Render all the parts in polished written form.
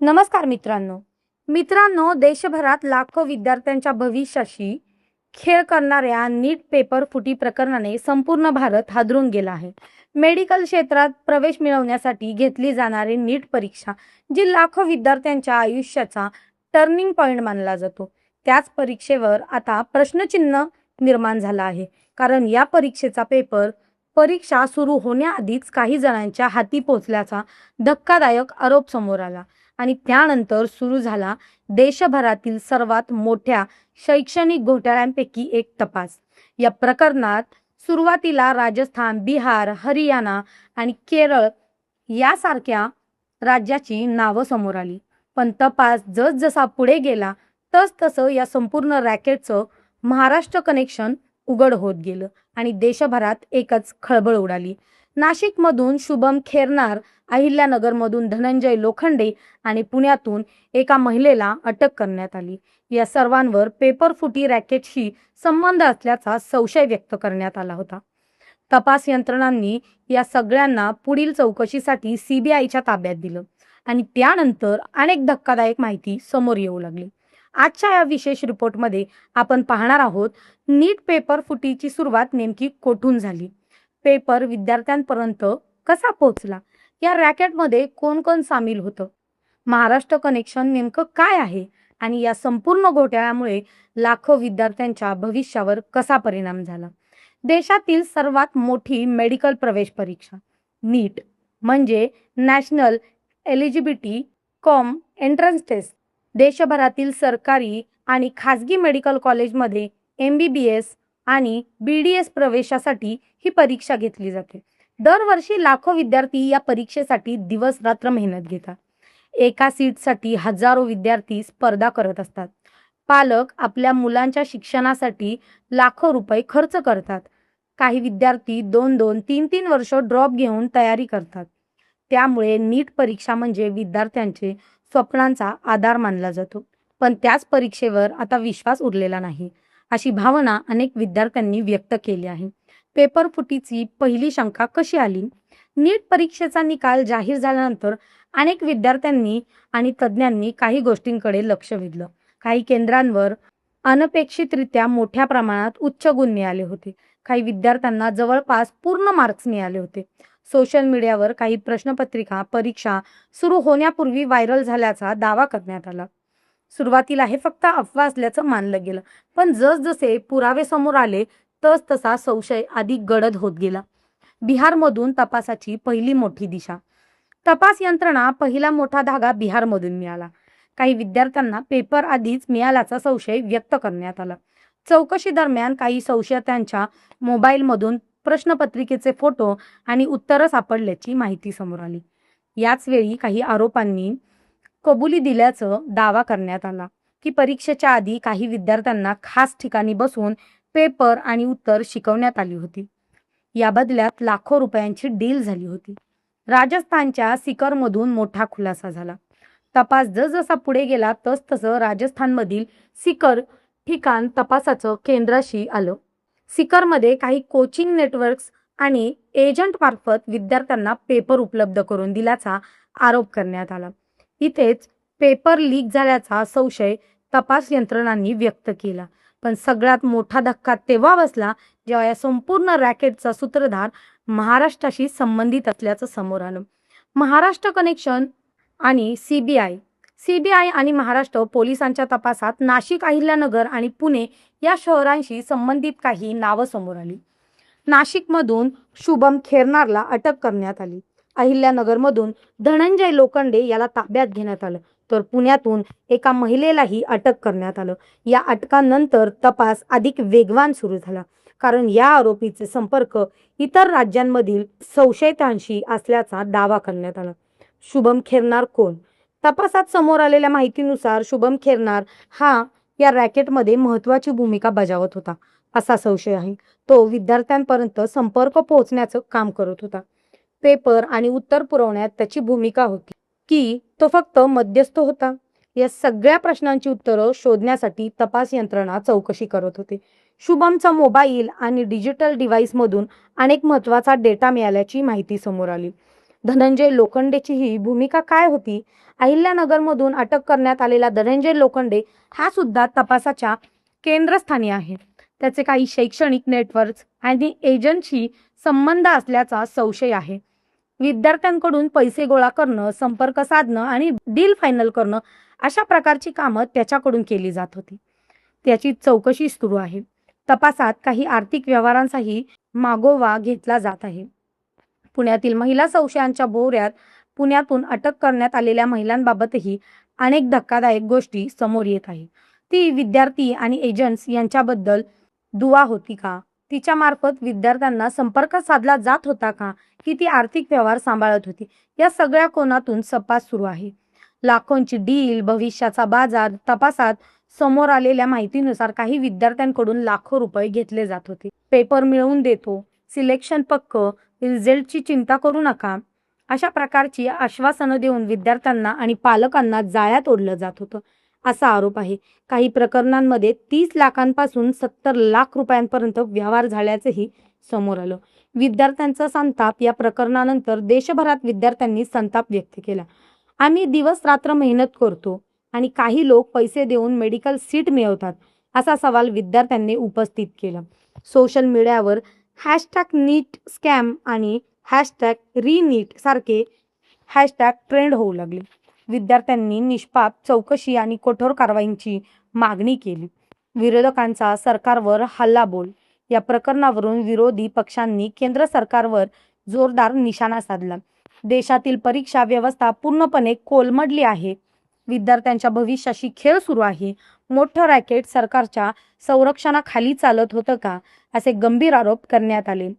नमस्कार मित्रांनो देशभरात लाखो विद्यार्थ्यांच्या भविष्याशी खेळ करणाऱ्या नीट पेपर फुटी प्रकरणाने संपूर्ण भारत हादरून गेला आहे। मेडिकल क्षेत्रात प्रवेश मिळवण्यासाठी घेतली जाणारी नीट परीक्षा जी लाखो विद्यार्थ्यांच्या आयुष्याचा टर्निंग पॉइंट मानला जातो, त्याच परीक्षेवर आता प्रश्नचिन्ह निर्माण झाला आहे। कारण या परीक्षेचा पेपर परीक्षा सुरू होण्याआधीच काही जणांच्या हाती पोहोचल्याचा धक्कादायक आरोप समोर आला आणि त्यानंतर सुरू झाला देशभरातील सर्वात मोठ्या शैक्षणिक घोटाळ्यांपैकी एक तपास। या प्रकरणात सुरुवातीला राजस्थान, बिहार, हरियाणा आणि केरळ यासारख्या राज्याची नावं समोर आली, पण तपास जसजसा पुढे गेला तसतसं या संपूर्ण रॅकेटचं महाराष्ट्र कनेक्शन उघड होत गेलं आणि देशभरात एकच खळबळ उडाली। नाशिकमधून शुभम खेरनार, अहिल्यानगरमधून धनंजय लोखंडे आणि पुण्यातून एका महिलेला अटक करण्यात आली। या सर्वांवर पेपर फुटी रॅकेटशी संबंध असल्याचा संशय व्यक्त करण्यात आला होता। तपास यंत्रणांनी या सगळ्यांना पुढील चौकशीसाठी सीबीआयच्या ताब्यात दिलं आणि त्यानंतर अनेक धक्कादायक माहिती समोर येऊ लागली। आजच्या या विशेष रिपोर्टमध्ये आपण पाहणार आहोत नीट पेपर फुटीची सुरुवात नेमकी कोठून झाली, पेपर विद्यार्थ्यांपर्यंत कसा पोहोचला, या रॅकेटमध्ये कोण कोण सामील होतं, महाराष्ट्र कनेक्शन नेमकं काय आहे आणि या संपूर्ण घोटाळ्यामुळे लाखो विद्यार्थ्यांच्या भविष्यावर कसा परिणाम झाला। देशातील सर्वात मोठी मेडिकल प्रवेश परीक्षा नीट म्हणजे national eligibility cum entrance test देशभरातील सरकारी आणि खासगी मेडिकल कॉलेजमध्ये MBBS आणि BDS प्रवेशासाठी ही परीक्षा घेतली जाते। दरवर्षी लाखो विद्यार्थी या परीक्षेसाठी दिवस रात्र मेहनत घेतात। एका सीटसाठी हजारो विद्यार्थी स्पर्धा करत असतात। पालक आपल्या मुलांच्या शिक्षणासाठी लाखो रुपये खर्च करतात। काही विद्यार्थी 2-2, 3-3 वर्ष ड्रॉप घेऊन तयारी करतात। त्यामुळे नीट परीक्षा म्हणजे विद्यार्थ्यांचे स्वप्नांचा आधार मानला जातो, पण त्याच परीक्षेवर आता विश्वास उरलेला नाही अशी भावना अनेक विद्यार्थ्यांनी व्यक्त केली आहे। पेपर फुटीची पहिली शंका कशी आली? नीट परीक्षेचा निकाल जाहीर झाल्यानंतर अनेक विद्यार्थ्यांनी आणि तज्ज्ञांनी काही गोष्टींकडे लक्ष वेधलं। काही केंद्रांवर अनपेक्षितरित्या मोठ्या प्रमाणात उच्च गुण मिळाले होते। काही विद्यार्थ्यांना जवळपास पूर्ण मार्क्स मिळाले होते। सोशल मीडियावर काही प्रश्नपत्रिका परीक्षा सुरू होण्यापूर्वी व्हायरल झाल्याचा दावा करण्यात आला। सुरुवातीला हे फक्त अफवा असल्याचं मानलं गेलं, पण जसजसे पुरावे समोर आले तसा संशय अधिक गडद होत गेला। बिहारमधून तपासाची पहिली मोठी दिशा तपास यंत्रणा पहिला मोठा धागा बिहारमधून मिळाला। काही विद्यार्थ्यांना पेपर आधीच मिळाल्याचा संशय व्यक्त करण्यात आला। चौकशी दरम्यान काही संशयितांच्या मोबाईलमधून प्रश्नपत्रिकेचे फोटो आणि उत्तरं सापडल्याची माहिती समोर आली। याच वेळी काही आरोपांनी कबुली दिल्याचं दावा करण्यात आला की परीक्षेच्या आधी काही विद्यार्थ्यांना खास ठिकाणी बसून पेपर आणि उत्तर शिकवण्यात आली होती। या बदल्यात लाखो रुपयांची डील झाली होती। राजस्थानच्या सीकरमधून मोठा खुलासा झाला। तपास जसजसा पुढे गेला तसतसं राजस्थानमधील सीकर ठिकाण तपासाचं केंद्राशी आलं। सीकरमध्ये काही कोचिंग नेटवर्क्स आणि एजंट मार्फत विद्यार्थ्यांना पेपर उपलब्ध करून दिल्याचा आरोप करण्यात आला। इथेच पेपर लीक झाल्याचा संशय तपास यंत्रणांनी व्यक्त केला, पण सगळ्यात मोठा धक्का तेव्हा बसला जेव्हा या संपूर्ण रॅकेटचा सूत्रधार महाराष्ट्राशी संबंधित असल्याचं समोर आलं। महाराष्ट्र कनेक्शन आणि सीबीआय आणि महाराष्ट्र पोलिसांच्या तपासात नाशिक, अहिल्यानगर आणि पुणे या शहरांशी संबंधित काही नावं समोर आली। नाशिकमधून शुभम खेरनारला अटक करण्यात आली। अहिल्यानगरमधून धनंजय लोखंडे याला ताब्यात घेण्यात आलं, तर पुण्यातून एका महिलेलाही अटक करण्यात आलं। या अटकांनंतर तपास अधिक वेगवान सुरू झाला, कारण या आरोपीचे संपर्क इतर राज्यांमधील संशयितांशी असल्याचा दावा करण्यात आला। शुभम खेरनार कोण? तपासात समोर आलेल्या माहितीनुसार शुभम खेरनार हा या रॅकेटमध्ये महत्त्वाची भूमिका बजावत होता असा संशय आहे। तो विद्यार्थ्यांपर्यंत संपर्क पोहोचण्याचं काम करत होता। पेपर आणि उत्तर पुरवण्यात त्याची भूमिका होती की तो फक्त मध्यस्थ होता? या सगळ्या प्रश्नांची उत्तरं शोधण्यासाठी तपास यंत्रणा चौकशी करत होते। शुभमचा मोबाईल आणि डिजिटल डिव्हाइसमधून अनेक महत्त्वाचा डेटा मिळाल्याची माहिती समोर आली। धनंजय लोखंडेची ही भूमिका काय होती? अहिल्यानगरमधून अटक करण्यात आलेला धनंजय लोखंडे हा सुद्धा तपासाच्या केंद्रस्थानी आहे. त्याचे काही शैक्षणिक नेटवर्क्स आणि एजंटशी संबंध असल्याचा संशय आहे. विद्यार्थ्यांकडून पैसे गोळा करणं, संपर्क साधणं आणि डील फायनल करणं अशा प्रकारची कामं त्याच्याकडून केली जात होती. त्याची चौकशी सुरू आहे. तपासात काही आर्थिक व्यवहारांचाही मागोवा घेतला जात आहे. पुण्यातील महिला संशयांच्या भोवऱ्यात पुण्यातून अटक करण्यात आलेल्या महिलांबाबतही अनेक धक्कादायक गोष्टी समोर येत आहेत. ती विद्यार्थी आणि एजंट्स यांच्याबद्दल दुवा होती का? तिच्या मार्फत विद्यार्थ्यांना संपर्क साधला जात होता का? की ती आर्थिक व्यवहार सांभाळत होती? या सगळ्या कोनातून तपास सुरू आहे. लाखोंची डील, भविष्याचा बाजार. तपासात समोर आलेल्या माहितीनुसार काही विद्यार्थ्यांकडून लाखो रुपये घेतले जात होते. पेपर मिळवून देतो, सिलेक्शन पक्क, रिझल्टची चिंता करू नका, अशा प्रकारची आश्वासनं देऊन विद्यार्थ्यांना आणि पालकांना जाळ्यात ओढलं जात होतं, असा आरोप आहे. काही प्रकरणांमध्ये 30 लाखांपासून 70 लाख रुपयांपर्यंत व्यवहार झाल्याचंही समोर आलं. विद्यार्थ्यांचा संताप. या प्रकरणानंतर देशभरात विद्यार्थ्यांनी संताप व्यक्त केला. आम्ही दिवस रात्र मेहनत करतो आणि काही लोक पैसे देऊन मेडिकल सीट मिळवतात, असा सवाल विद्यार्थ्यांनी उपस्थित केला. सोशल मीडियावर #नीट स्कॅम आणि #रीनीट सारखे हॅशटॅग ट्रेंड होऊ लागले. विद्यार्थ्यांनी निष्पाप चौकशी आणि कठोर कारवाईची मागणी केली. विरोधकांचा सरकारवर हल्लाबोल. या प्रकरणावरून विरोधी पक्षांनी केंद्र सरकारवर जोरदार निशाणा साधला. देशातील परीक्षा व्यवस्था पूर्णपणे कोलमडली आहे. विद्यार्थ्यांच्या भविष्याशी खेळ सुरू आहे. मोठं रॅकेट सरकारच्या संरक्षणाखाली चालत होतं का? असे गंभीर आरोप करण्यात आले.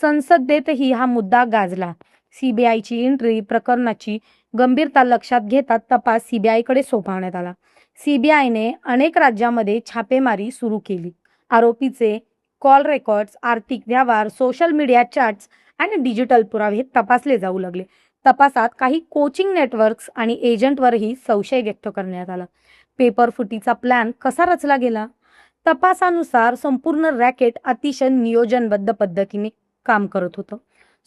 संसदेतही हा मुद्दा गाजला. सीबीआयची एंट्री. प्रकरणाची गंभीरता लक्षात घेता तपास सीबीआयकडे सोपवण्यात आला. सीबीआयने अनेक राज्यांमध्ये छापेमारी सुरू केली. आरोपीचे कॉल रेकॉर्ड्स, आर्थिक व्यवहार, सोशल मीडिया चॅट्स आणि डिजिटल पुरावे तपासले जाऊ लागले. तपासात काही कोचिंग नेटवर्क्स आणि एजंटवरही संशय व्यक्त करण्यात आला. पेपर फुटीचा प्लॅन कसा रचला गेला? तपासानुसार संपूर्ण रॅकेट अतिशय नियोजनबद्ध पद्धतीने काम करत होतं.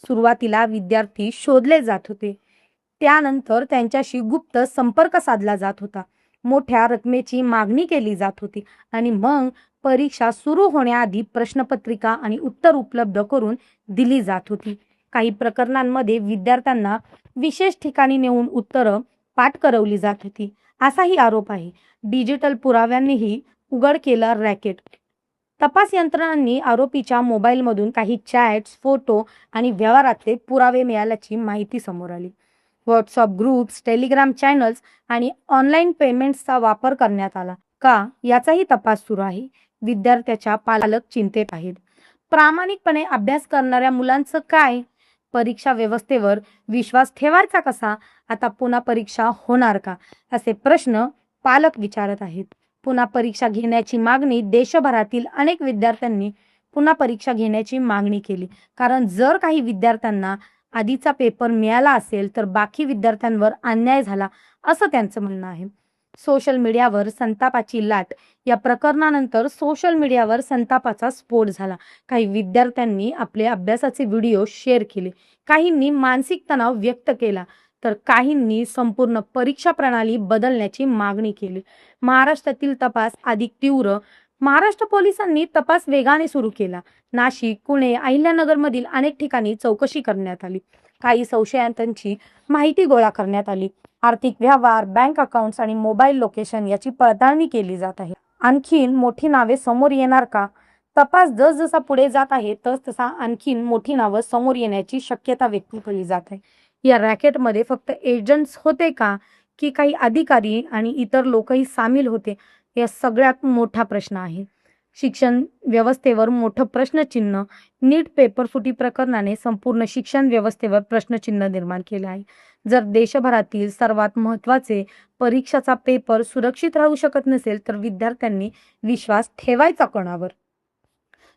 सुरुवातीला विद्यार्थी शोधले जात होते. त्यानंतर त्यांच्याशी गुप्त संपर्क साधला जात होता. मोठ्या रकमेची मागणी केली जात होती आणि मग परीक्षा सुरू होण्याआधी प्रश्नपत्रिका आणि उत्तर उपलब्ध करून दिली जात होती. काही प्रकरणांमध्ये विद्यार्थ्यांना विशेष ठिकाणी नेऊन उत्तरं पाठ करवली जात होती, असाही आरोप आहे. डिजिटल पुराव्यांनीही उघड केलं रॅकेट. तपास यंत्रणांनी आरोपीच्या मोबाईलमधून काही चॅट्स, फोटो आणि व्यवहारातले पुरावे मिळाल्याची माहिती समोर आली. व्हॉट्सअप ग्रुप्स, टेलिग्राम चॅनल्स आणि ऑनलाईन पेमेंट्सचा वापर करण्यात आला का, याचाही तपास सुरू आहे. विद्यार्थ्याच्या पालक चिंतेत आहेत. प्रामाणिकपणे अभ्यास करणाऱ्या मुलांचं काय? परीक्षा व्यवस्थेवर विश्वास ठेवायचा कसा? आता पुन्हा परीक्षा होणार का? असे प्रश्न पालक विचारत आहेत. पुन्हा परीक्षा घेण्याची मागणी. देशभरातील अनेक विद्यार्थ्यांनी पुन्हा परीक्षा घेण्याची मागणी केली. कारण जर काही विद्यार्थ्यांना आधीचा पेपर मिळाला असेल तर बाकी विद्यार्थ्यांवर अन्याय झाला, असं त्यांचं म्हणणं आहे. सोशल मीडियावर संतापाची लाट. या प्रकरणानंतर सोशल मीडियावर संतापाचा स्फोट झाला. काही विद्यार्थ्यांनी आपले अभ्यासाचे व्हिडिओ शेअर केले. काहींनी मानसिक तणाव व्यक्त केला तर काहींनी संपूर्ण परीक्षा प्रणाली बदलण्याची मागणी केली. महाराष्ट्रातील तपास अधिक तीव्र. महाराष्ट्र पोलिसांनी तपास वेगाने सुरू केला. नाशिक, पुणे, अहिल्यानगरमधील अनेक ठिकाणी चौकशी करण्यात आली. काही संशयितांची माहिती गोळा करण्यात आली. आर्थिक व्यवहार, बँक अकाउंट्स आणि मोबाईल लोकेशन याची पडताळणी केली जात आहे. आणखीन मोठी नावे समोर येणार का? तपास जसजसा पुढे जात आहे तसतसा आणखीन मोठी नावं समोर येण्याची शक्यता व्यक्त केली जात आहे. या रॅकेटमध्ये फक्त एजंट्स होते का, की काही अधिकारी आणि इतर लोकही सामील होते? या सगळ्यात मोठा प्रश्न आहे. शिक्षण व्यवस्थेवर मोठं प्रश्नचिन्ह. नीट पेपर फुटी प्रकरणाने संपूर्ण शिक्षण व्यवस्थेवर प्रश्नचिन्ह निर्माण केले आहे. जर देशभरातील सर्वात महत्त्वाचे परीक्षाचा पेपर सुरक्षित राहू शकत नसेल तर विद्यार्थ्यांनी विश्वास ठेवायचा कोणावर?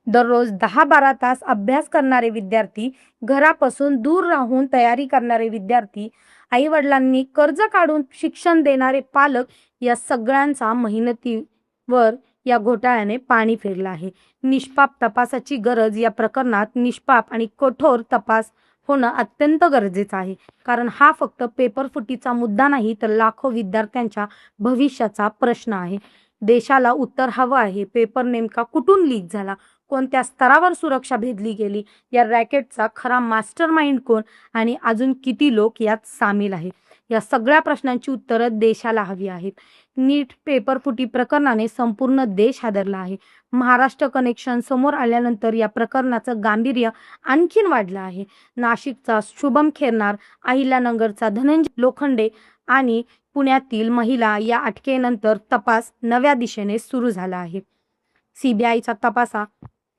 दररोज 10-12 तास अभ्यास करणारे विद्यार्थी, घरापासून दूर राहून तयारी करणारे विद्यार्थी, आई-वडिलांनी कर्ज काढून शिक्षण देणारे पालक, या सगळ्यांचा मेहनतीवर या घोटाळ्याने पाणी फिरलं आहे. निष्पाप तपासाची गरज. या प्रकरणात निष्पाप आणि कठोर तपास होणं अत्यंत गरजेचं आहे. कारण हा फक्त पेपरफुटीचा मुद्दा नाही, तर लाखो विद्यार्थ्यांच्या भविष्याचा प्रश्न आहे. देशाला उत्तर हवं आहे. पेपर नेमका कुठून लीक झाला? कोणत्या स्तरावर सुरक्षा भेदली गेली? या रॅकेटचा खरा मास्टरमाइंड कोण? आणि अजून किती लोक यात सामील आहेत? या सगळ्या प्रश्नांची उत्तरं देशाला हवी आहेत. नीट पेपरफुटी प्रकरणाने संपूर्ण देश हादरला आहे. महाराष्ट्र कनेक्शन समोर आल्यानंतर या प्रकरणाचं गांभीर्य आणखीन वाढलं आहे. नाशिकचा शुभम खेरनार, अहिल्यानगरचा धनंजय लोखंडे आणि पुण्यातील महिला या अटकेनंतर तपास नव्या दिशेने सुरू झाला आहे. सीबीआयचा तपासा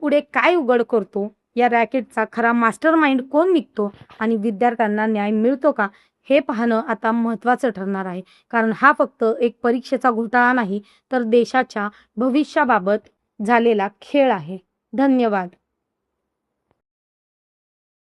पुढे काय उघड करतो? या रॅकेटचा खरा मास्टरमाइंड कोण निघतो आणि विद्यार्थ्यांना न्याय मिळतो का? हे पाहणं आता महत्त्वाचं ठरणार आहे. कारण हा फक्त एक परीक्षेचा घोटाळा नाही, तर देशाच्या भविष्याबाबत झालेला खेळ आहे. धन्यवाद.